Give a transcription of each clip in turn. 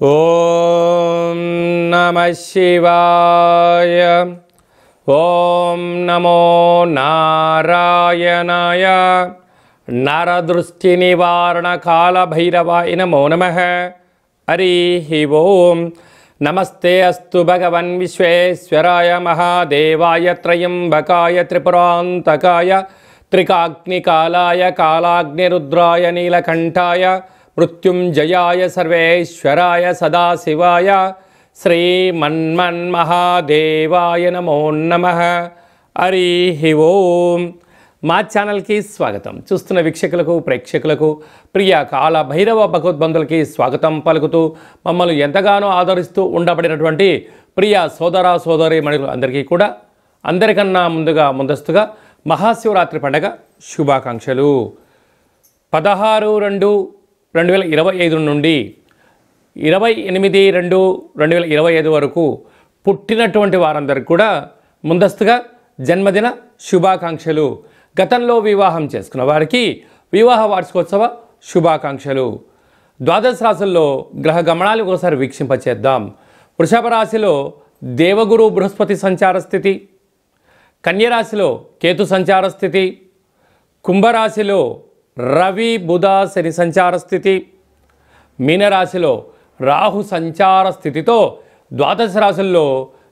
ఓం నమః శివాయ. ఓం నమో నారాయణాయ. నరదృష్టి నివారణ కాల భైరవాయ నమో నమః. హరి ఓం. నమస్తే అస్తు భగవన్ విశ్వేశ్వరాయ మహాదేవాయ త్రయంబకాయ త్రిపురాంతకాయ త్రికాగ్నికాలాయ కాలాగ్నిరుద్రాయ నీలకంఠాయ మృత్యుంజయాయ సర్వేశ్వరాయ సదాశివాయ శ్రీమన్మన్మహాదేవాయ నమో నమః. హరి ఓం. మా ఛానల్కి స్వాగతం. చూస్తున్న వీక్షకులకు ప్రేక్షకులకు ప్రియ కాల భైరవ భగవద్బంధులకి స్వాగతం పలుకుతూ మమ్మల్ని ఎంతగానో ఆదరిస్తూ ఉండబడినటువంటి ప్రియ సోదర సోదరీమణులు అందరికీ కూడా అందరికన్నా ముందస్తుగా మహాశివరాత్రి పండగ శుభాకాంక్షలు. 16/2/2025 నుండి 28/2/2025 వరకు పుట్టినటువంటి వారందరికీ కూడా ముందస్తుగా జన్మదిన శుభాకాంక్షలు. గతంలో వివాహం చేసుకున్న వారికి వివాహ వార్షికోత్సవ శుభాకాంక్షలు. ద్వాదశ రాశుల్లో గ్రహ గమనాలు ఒకసారి వీక్షింపచేద్దాం. వృషభ రాశిలో దేవగురు బృహస్పతి సంచార స్థితి, కన్యరాశిలో కేతు సంచార స్థితి, కుంభరాశిలో రవి బుధ శని సంచార స్థితి, మీనరాశిలో రాహు సంచార స్థితితో ద్వాదశ రాశుల్లో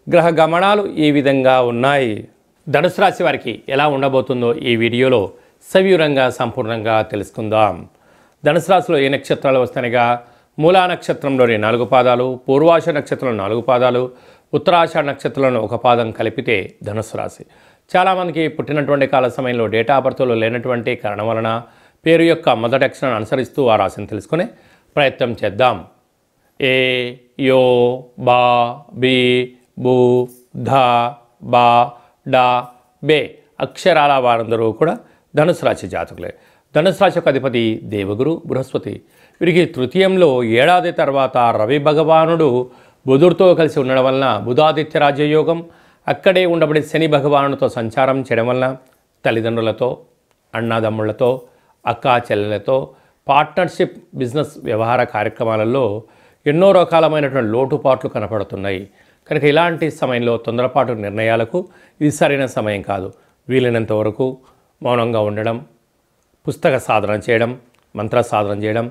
గ్రహ గమనాలు ఈ విధంగా ఉన్నాయి. ధనుసు రాశి వారికి ఎలా ఉండబోతుందో ఈ వీడియోలో సవివరంగా సంపూర్ణంగా తెలుసుకుందాం. ధనుసు రాశిలో ఏ నక్షత్రాలు వస్తాయిగా మూలా నక్షత్రంలోని 4 పాదాలు, పూర్వాష నక్షత్రంలో 4 పాదాలు, ఉత్తరాషాఢ నక్షత్రంలో 1 పాదం కలిపితే ధనుసు రాశి. చాలామందికి పుట్టినటువంటి కాల సమయంలో డేటా ఆఫ్ బర్త్లో లేనటువంటి కారణం వలన పేరు యొక్క మొదటి అక్షరాన్ని అనుసరిస్తూ ఆ రాశిని తెలుసుకునే ప్రయత్నం చేద్దాం. ఏ, యో, బా, బి, బు, ధ, బా, డా, బే అక్షరాల వారందరూ కూడా ధనుసు రాశి జాతకులే. ధనుసు రాశి యొక్క అధిపతి దేవగురు బృహస్పతి. వీరికి తృతీయంలో ఏడాది తర్వాత రవి భగవానుడు బుధుడితో కలిసి ఉండడం వలన బుధాదిత్య రాజయోగం, అక్కడే ఉండబడి శని భగవానుడితో సంచారం చేయడం వలన తల్లిదండ్రులతో, అన్నదమ్ముళ్లతో, అక్కా చెల్లెలతో పార్ట్నర్షిప్ బిజినెస్ వ్యవహార కార్యక్రమాలలో ఎన్నో రకాలమైనటువంటి లోటుపాట్లు కనపడుతున్నాయి. కనుక ఇలాంటి సమయంలో తొందరపాటు నిర్ణయాలకు ఇది సరైన సమయం కాదు. వీలైనంత వరకు మౌనంగా ఉండడం, పుస్తక సాధన చేయడం, మంత్ర సాధన చేయడం,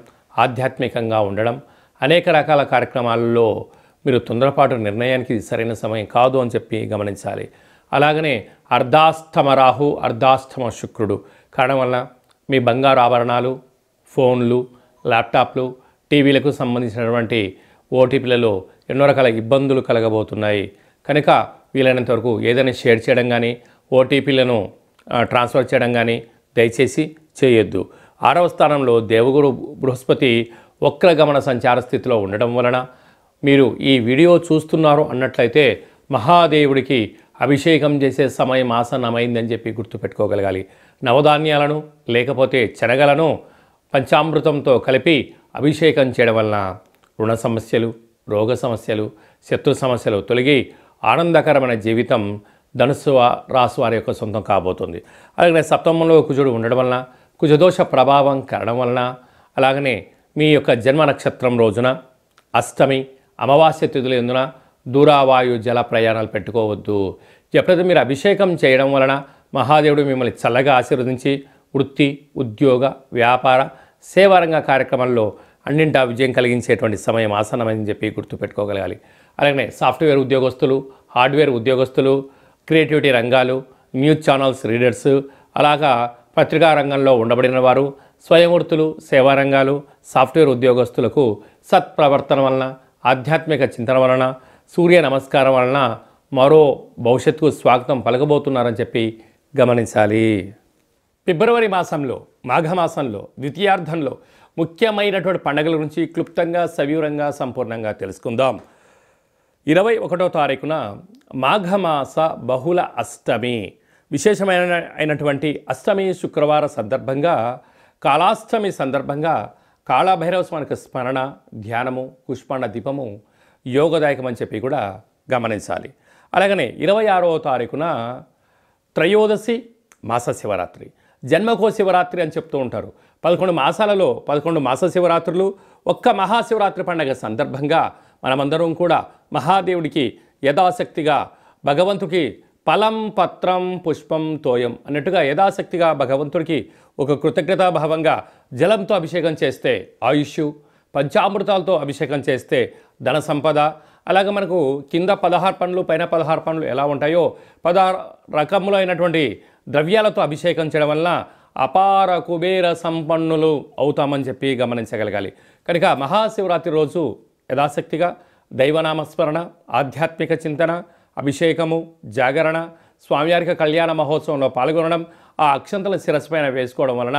ఆధ్యాత్మికంగా ఉండడం, అనేక రకాల కార్యక్రమాలలో మీరు తొందరపాటు నిర్ణయానికి ఇది సరైన సమయం కాదు అని చెప్పి గమనించాలి. అలాగనే అర్ధాష్టమ రాహు, అర్ధాష్టమ శుక్రుడు కారణం వల్ల మీ బంగారు ఆభరణాలు, ఫోన్లు, ల్యాప్టాప్లు, టీవీలకు సంబంధించినటువంటి ఓటీపీలలో ఎన్నో రకాల ఇబ్బందులు కలగబోతున్నాయి. కనుక వీలైనంత వరకు ఏదైనా షేర్ చేయడం కానీ, ఓటీపీలను ట్రాన్స్ఫర్ చేయడం కానీ దయచేసి చేయొద్దు. 6వ స్థానంలో దేవగురు బృహస్పతి వక్రగమన సంచార స్థితిలో ఉండడం వలన మీరు ఈ వీడియో చూస్తున్నారు అన్నట్లయితే మహాదేవుడికి అభిషేకం చేసే సమయం ఆసన్నమైందని చెప్పి గుర్తుపెట్టుకోగలగాలి. నవధాన్యాలను లేకపోతే శనగలను పంచామృతంతో కలిపి అభిషేకం చేయడం వలన రుణ సమస్యలు, రోగ సమస్యలు, శత్రు సమస్యలు తొలగి ఆనందకరమైన జీవితం ధనుసు రాశి వారి యొక్క సొంతం కాబోతుంది. అలాగే సప్తమంలో కుజుడు ఉండడం వలన, కుజదోష ప్రభావం కారణం వలన, అలాగనే మీ యొక్క జన్మ నక్షత్రం రోజున అష్టమి, అమావాస్య తిథులు ఎందున దూరావాయు జల ప్రయాణాలు పెట్టుకోవద్దు. ఎప్పుడైతే మీరు అభిషేకం చేయడం వలన మహాదేవుడు మిమ్మల్ని చల్లగా ఆశీర్వదించి వృత్తి, ఉద్యోగ, వ్యాపార, సేవారంగ కార్యక్రమాల్లో అన్నింటా విజయం కలిగించేటువంటి సమయం ఆసన్నమని చెప్పి గుర్తుపెట్టుకోగలగాలి. అలాగే సాఫ్ట్వేర్ ఉద్యోగస్తులు, హార్డ్వేర్ ఉద్యోగస్తులు, క్రియేటివిటీ రంగాలు, న్యూస్ ఛానల్స్ రీడర్స్, అలాగా పత్రికా రంగంలో ఉండబడిన వారు, స్వయంవృత్తులు, సేవారంగాలు, సాఫ్ట్వేర్ ఉద్యోగస్తులకు సత్ప్రవర్తన వలన, ఆధ్యాత్మిక చింతన వలన, సూర్య నమస్కారం వలన మరో భవిష్యత్తుకు స్వాగతం పలకబోతున్నారని చెప్పి గమనించాలి. ఫిబ్రవరి మాసంలో, మాఘమాసంలో ద్వితీయార్థంలో ముఖ్యమైనటువంటి పండుగల గురించి క్లుప్తంగా సవివరంగా సంపూర్ణంగా తెలుసుకుందాం. 21వ తారీఖున మాఘమాస బహుళ అష్టమి, విశేషమైనటువంటి అష్టమి శుక్రవార సందర్భంగా, కాళాష్టమి సందర్భంగా కాళభైరవ స్వామికి స్మరణ, ధ్యానము, పుష్పాండ దీపము యోగదాయకమని చెప్పి కూడా గమనించాలి. అలాగనే 26వ తారీఖున త్రయోదశి మాస శివరాత్రి, జన్మకో శివరాత్రి అని చెప్తూ ఉంటారు. 11 మాసాలలో 11 మాస శివరాత్రులు, ఒక్క మహాశివరాత్రి పండుగ సందర్భంగా మనమందరం కూడా మహాదేవుడికి యథాశక్తిగా భగవంతుడికి ఫలం పత్రం పుష్పం తోయం అన్నట్టుగా యథాశక్తిగా భగవంతుడికి ఒక కృతజ్ఞతాభావంగా జలంతో అభిషేకం చేస్తే ఆయుష్, పంచామృతాలతో అభిషేకం చేస్తే ధన సంపద, అలాగే మనకు కింద 16 పండ్లు పైన 16 పండ్లు ఎలా ఉంటాయో 16 రకములైనటువంటి ద్రవ్యాలతో అభిషేకం చేయడం వలన అపార కుబేర సంపన్నులు అవుతామని చెప్పి గమనించగలగాలి. కనుక మహాశివరాత్రి రోజు యథాశక్తిగా దైవనామస్మరణ, ఆధ్యాత్మిక చింతన, అభిషేకము, జాగరణ, స్వామివారికి కళ్యాణ మహోత్సవంలో పాల్గొనడం, ఆ అక్షంతల శిరస్సు పైన వేసుకోవడం వలన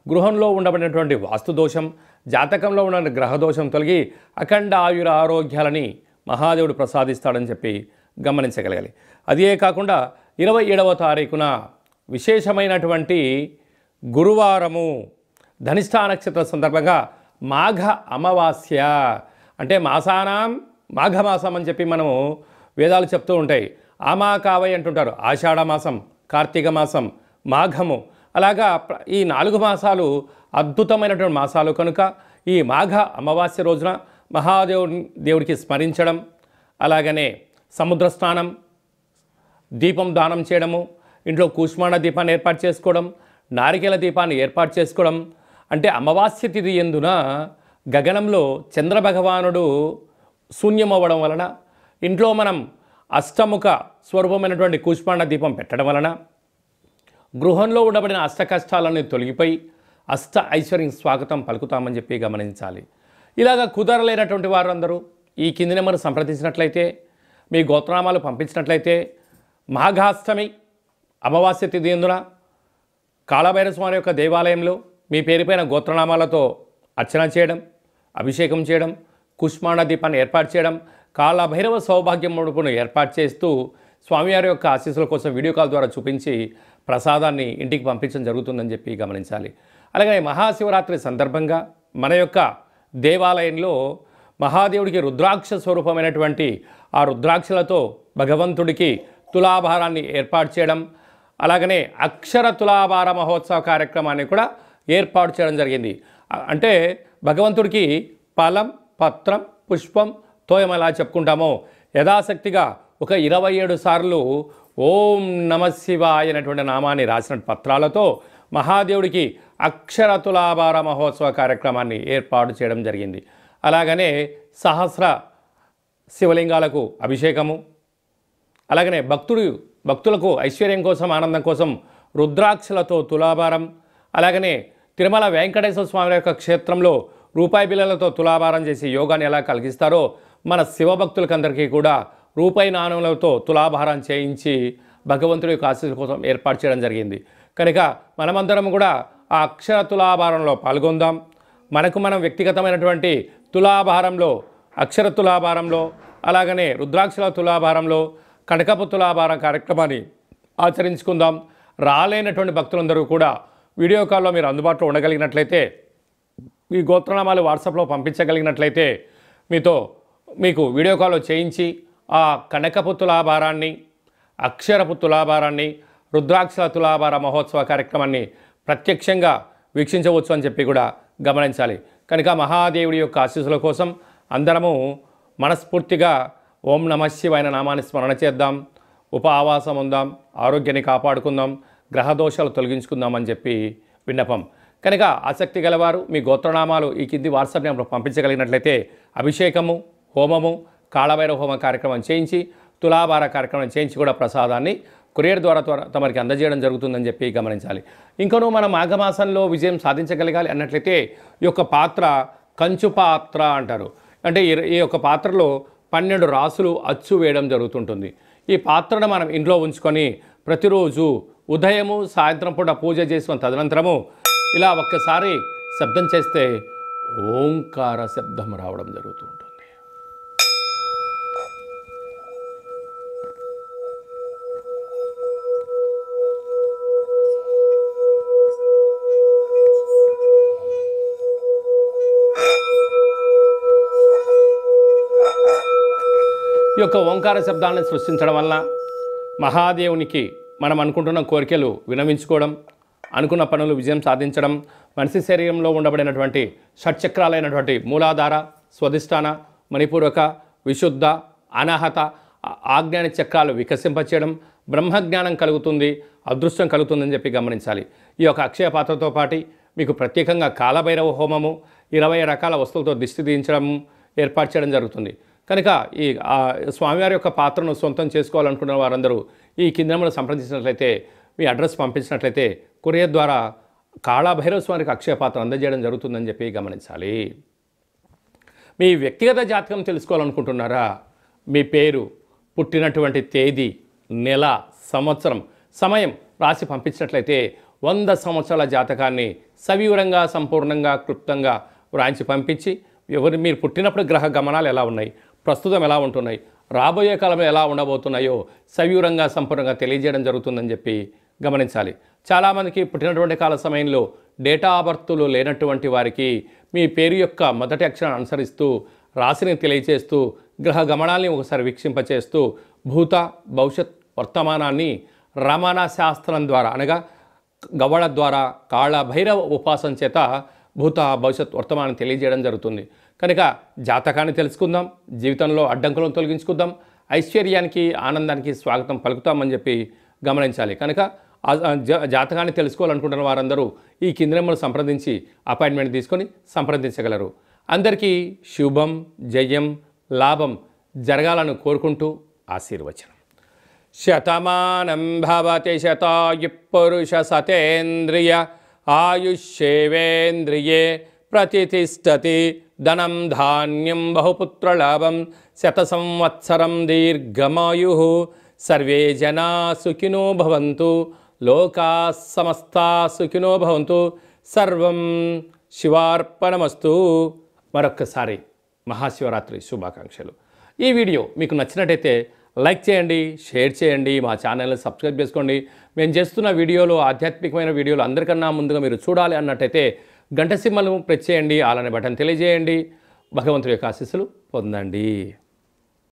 గృహంలో ఉండబడినటువంటి వాస్తుదోషం, జాతకంలో ఉన్న గ్రహదోషం తొలగి అఖండ ఆయుర ఆరోగ్యాలని మహాదేవుడు ప్రసాదిస్తాడని చెప్పి గమనించగలగాలి. అదే కాకుండా 27వ తారీఖున విశేషమైనటువంటి గురువారము ధనిష్ఠా నక్షత్ర సందర్భంగా మాఘ అమావాస్య, అంటే మాసానాం మాఘమాసం అని చెప్పి మనము వేదాలు చెప్తూ ఉంటాయి. ఆమాకావై అంటుంటారు. ఆషాఢ మాసం, కార్తీక మాసం, మాఘము, అలాగా ఈ 4 మాసాలు అద్భుతమైనటువంటి మాసాలు కనుక ఈ మాఘ అమావాస్య రోజున దేవుడికి స్మరించడం, అలాగనే సముద్ర స్నానం, దీపం దానం చేయడము, ఇంట్లో కూష్మాండ దీపాన్ని ఏర్పాటు చేసుకోవడం, నారికేల దీపాన్ని ఏర్పాటు చేసుకోవడం, అంటే అమావాస్య తిథి ఎందున గగనంలో చంద్రభగవానుడు శూన్యమవ్వడం వలన ఇంట్లో మనం అష్టముఖ స్వరూపమైనటువంటి కూష్మాండ దీపం పెట్టడం వలన గృహంలో ఉండబడిన అష్ట కష్టాలన్నీ తొలగిపోయి అష్ట ఐశ్వర్యం స్వాగతం పలుకుతామని చెప్పి గమనించాలి. ఇలాగ కుదరలేనటువంటి వారందరూ ఈ కింది నెంబర్ సంప్రదించినట్లయితే, మీ గోత్రనామాలు పంపించినట్లయితే మాఘాష్టమి అమావాస్య తిథి ఎందున కాళభైరవ స్వామి యొక్క దేవాలయంలో మీ పేరుపైన గోత్రనామాలతో అర్చన చేయడం, అభిషేకం చేయడం, కుష్మాండ దీపాన్ని ఏర్పాటు చేయడం, కాళభైరవ సౌభాగ్యం ముడుపును ఏర్పాటు చేస్తూ స్వామివారి యొక్క ఆశీస్సుల కోసం వీడియో కాల్ ద్వారా చూపించి ప్రసాదాన్ని ఇంటికి పంపించడం జరుగుతుందని చెప్పి గమనించాలి. అలాగే మహాశివరాత్రి సందర్భంగా మన యొక్క దేవాలయంలో మహాదేవుడికి రుద్రాక్ష స్వరూపమైనటువంటి ఆ రుద్రాక్షలతో భగవంతుడికి తులాభారాన్ని ఏర్పాటు చేయడం, అలాగనే అక్షర తులాభార మహోత్సవ కార్యక్రమాన్ని కూడా ఏర్పాటు చేయడం జరిగింది. అంటే భగవంతుడికి ఫలం, పత్రం, పుష్పం, తోయం ఎలా చెప్పుకుంటామో యథాశక్తిగా ఒక 27 సార్లు ఓం నమ శివాయ అనేటువంటి నామాన్ని రాసిన పత్రాలతో మహాదేవుడికి అక్షర తులాభార మహోత్సవ కార్యక్రమాన్ని ఏర్పాటు చేయడం జరిగింది. అలాగనే సహస్ర శివలింగాలకు అభిషేకము, అలాగనే భక్తులకు ఐశ్వర్యం కోసం, ఆనందం కోసం రుద్రాక్షలతో తులాభారం, అలాగనే తిరుమల వెంకటేశ్వర స్వామి యొక్క క్షేత్రంలో రూపాయి బిళ్ళలతో తులాభారం చేసి యోగాన్ని ఎలా కలిగిస్తారో మన శివభక్తులకందరికీ కూడా రూపాయి నాణ్యములతో తులాభారం చేయించి భగవంతుడి యొక్క ఆశీస్సుల కోసం ఏర్పాటు చేయడం జరిగింది. కనుక మనమందరం కూడా ఆ అక్షర తులాభారంలో పాల్గొందాం. మనకు మనం వ్యక్తిగతమైనటువంటి తులాభారంలో, అక్షర తులాభారంలో, అలాగనే రుద్రాక్షల తులాభారంలో, కనకపు తులాభారం కార్యక్రమాన్ని ఆచరించుకుందాం. రాలేనటువంటి భక్తులందరూ కూడా వీడియో కాల్లో మీరు అందుబాటులో ఉండగలిగినట్లయితే, మీ గోత్రనామాలు వాట్సాప్లో పంపించగలిగినట్లయితే మీకు వీడియో కాల్లో చేయించి ఆ కనకపు తులాభారాన్ని, అక్షరపు తులాభారాన్ని, రుద్రాక్షల తులాభార మహోత్సవ కార్యక్రమాన్ని ప్రత్యక్షంగా వీక్షించవచ్చు అని చెప్పి కూడా గమనించాలి. కనుక మహాదేవుడి యొక్క ఆశీస్సుల కోసం అందరము మనస్ఫూర్తిగా ఓం నమః శివాయ నామాన్ని స్మరణ చేద్దాం, ఆవాసం ఉందాం, ఆరోగ్యాన్ని కాపాడుకుందాం, గ్రహదోషాలు తొలగించుకుందామని చెప్పి విన్నపం. కనుక ఆసక్తి గలవారు మీ గోత్రనామాలు ఈ కింది వాట్సాప్ నెంబర్ పంపించగలిగినట్లయితే అభిషేకము, హోమము, కాళభైరవ హోమ కార్యక్రమం చేయించి, తులాభార కార్యక్రమం చేయించి కూడా ప్రసాదాన్ని కొరియర్ ద్వారా తమరికి అందజేయడం జరుగుతుందని చెప్పి గమనించాలి. ఇంకనూ మనం మాఘమాసంలో విజయం సాధించగలగాలి అన్నట్లయితే ఈ యొక్క పాత్ర కంచు పాత్ర అంటారు. అంటే ఈ యొక్క పాత్రలో 12 రాసులు అచ్చు వేయడం జరుగుతుంటుంది. ఈ పాత్రను మనం ఇంట్లో ఉంచుకొని ప్రతిరోజు ఉదయము, సాయంత్రం పూట పూజ చేసిన తదనంతరము ఇలా ఒక్కసారి శబ్దం చేస్తే ఓంకార శబ్దం రావడం జరుగుతుంటుంది. ఈ యొక్క ఓంకార శబ్దాన్ని సృష్టించడం వల్ల మహాదేవునికి మనం అనుకుంటున్న కోరికలు వినవించుకోవడం, అనుకున్న పనులు విజయం సాధించడం, మనిషి శరీరంలో ఉండబడినటువంటి షట్చక్రాలైనటువంటి మూలాధార, స్వధిష్టాన, మణిపూరక, విశుద్ధ, అనాహత, ఆజ్ఞాన చక్రాలు వికసింపచేయడం, బ్రహ్మజ్ఞానం కలుగుతుంది, అదృష్టం కలుగుతుందని చెప్పి గమనించాలి. ఈ యొక్క అక్షయ పాత్రతో పాటు మీకు ప్రత్యేకంగా కాలభైరవ హోమము, 20 రకాల వస్తువులతో దిష్టి తీయించడం ఏర్పాటు చేయడం జరుగుతుంది. కనుక ఈ స్వామివారి యొక్క పాత్రను సొంతం చేసుకోవాలనుకున్న వారందరూ ఈ కింద నెంబర్ను సంప్రదించినట్లయితే, మీ అడ్రస్ పంపించినట్లయితే కొరియర్ ద్వారా కాళభైరవ స్వామికి అక్షయ పాత్ర అందజేయడం జరుగుతుందని చెప్పి గమనించాలి. మీ వ్యక్తిగత జాతకం తెలుసుకోవాలనుకుంటున్నారా? మీ పేరు, పుట్టినటువంటి తేదీ, నెల, సంవత్సరం, సమయం రాసి పంపించినట్లయితే 100 సంవత్సరాల జాతకాన్ని సవివరంగా, సంపూర్ణంగా, క్లుప్తంగా వ్రాయించి పంపించి మీరు పుట్టినప్పుడు గ్రహ గమనాలు ఎలా ఉన్నాయి, ప్రస్తుతం ఎలా ఉంటున్నాయి, రాబోయే కాలంలో ఎలా ఉండబోతున్నాయో సవివరంగా, సంపూర్ణంగా తెలియజేయడం జరుగుతుందని చెప్పి గమనించాలి. చాలామందికి పుట్టినటువంటి కాల సమయంలో డేటా ఆఫ్ బర్త్లు లేనటువంటి వారికి మీ పేరు యొక్క మొదటి అక్షరాన్ని అనుసరిస్తూ రాశిని తెలియజేస్తూ గ్రహ గమనాల్ని ఒకసారి వీక్షింపచేస్తూ భూత, భవిష్యత్, వర్తమానాన్ని రమణ శాస్త్రం ద్వారా అనగా గవ్వళ ద్వారా కాళభైరవ ఉపాసన చేత భూత, భవిష్యత్, వర్తమానం తెలియజేయడం జరుగుతుంది. కనుక జాతకాన్ని తెలుసుకుందాం, జీవితంలో అడ్డంకులను తొలగించుకుందాం, ఐశ్వర్యానికి, ఆనందానికి స్వాగతం పలుకుతామని చెప్పి గమనించాలి. కనుక జాతకాన్ని తెలుసుకోవాలనుకుంటున్న వారందరూ ఈ కింది నెంబర్ను సంప్రదించి అపాయింట్మెంట్ తీసుకొని సంప్రదించగలరు. అందరికీ శుభం, జయం, లాభం జరగాలని కోరుకుంటూ ఆశీర్వచనం. శతమానం భవతి శతాయుః పురుష సతేంద్రియ ఆయుష్యేవేంద్రియే ప్రతితిష్టతి ధనం ధాన్యం బహుపుత్రలాభం శత సంవత్సరం దీర్ఘమాయుః. సర్వే జనా సుఖినో భవంతు, లోకా సమస్తా సుఖినో భవంతు. సర్వం శివార్పణమస్తు. మరొక్కసారి మహాశివరాత్రి శుభాకాంక్షలు. ఈ వీడియో మీకు నచ్చినట్టయితే లైక్ చేయండి, షేర్ చేయండి, మా ఛానల్ని సబ్స్క్రైబ్ చేసుకోండి. మేము చేస్తున్న వీడియోలు, ఆధ్యాత్మికమైన వీడియోలు అందరికన్నా ముందుగా మీరు చూడాలి అన్నట్టయితే గంట సింబల్ను ప్రెస్ చేయండి, అలానే బటన్ తెలియజేయండి. భగవంతుడి యొక్క ఆశీస్సులు పొందండి.